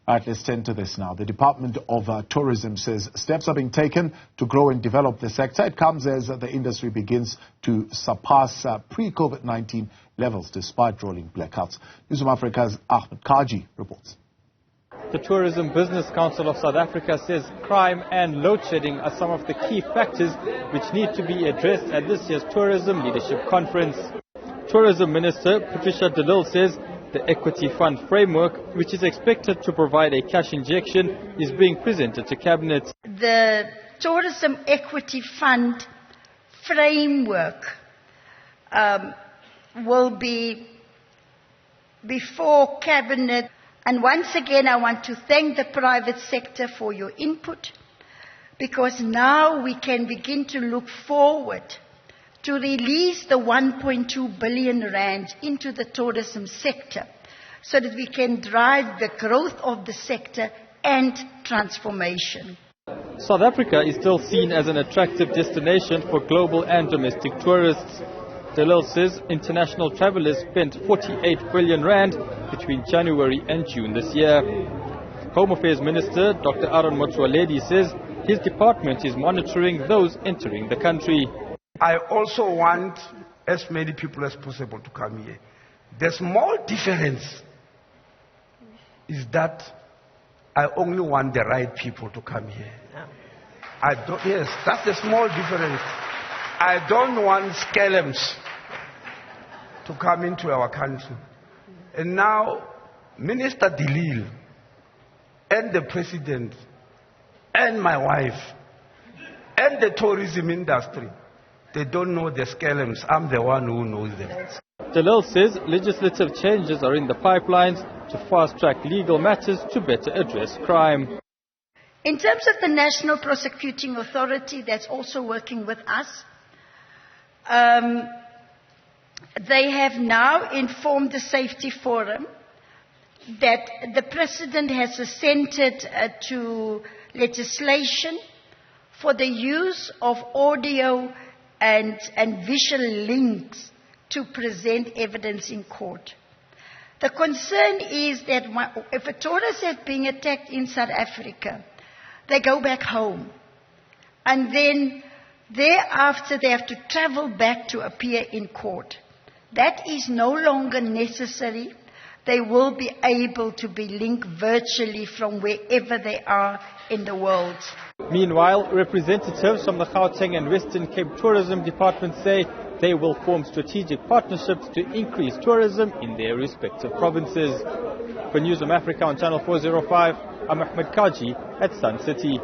All right, let's turn to this now. The Department of Tourism says steps are being taken to grow and develop the sector. It comes as the industry begins to surpass pre-COVID-19 levels despite rolling blackouts. Newzroom Afrika's Ahmed Kajee reports. The Tourism Business Council of South Africa says crime and load shedding are some of the key factors which need to be addressed at this year's Tourism Leadership Conference. Tourism Minister Patricia de Lille says the Equity Fund framework, which is expected to provide a cash injection, is being presented to Cabinet. The Tourism Equity Fund framework will be before Cabinet. And once again, I want to thank the private sector for your input, because now we can begin to look forward to release the 1.2 billion rand into the tourism sector so that we can drive the growth of the sector and transformation. South Africa is still seen as an attractive destination for global and domestic tourists. De Lille says international travellers spent 48 billion rand between January and June this year. Home Affairs Minister Dr. Aaron Motsoaledi says his department is monitoring those entering the country. I also want as many people as possible to come here. The small difference is that I only want the right people to come here. Yes, that's the small difference. I don't want scalums to come into our country. And now, Minister de Lille and the President and my wife and the tourism industry, they don't know the scalums. I'm the one who knows them. De Lille says legislative changes are in the pipelines to fast-track legal matters to better address crime. In terms of the National Prosecuting Authority, that's also working with us, they have now informed the Safety Forum that the President has assented to legislation for the use of audio and visual links to present evidence in court. The concern is that if a tourist is being attacked in South Africa, they go back home. And then thereafter they have to travel back to appear in court. That is no longer necessary. They will be able to be linked virtually from wherever they are in the world. Meanwhile, representatives from the Gauteng and Western Cape Tourism Department say they will form strategic partnerships to increase tourism in their respective provinces. For Newzroom Afrika on Channel 405, I'm Ahmed Kajee at Sun City.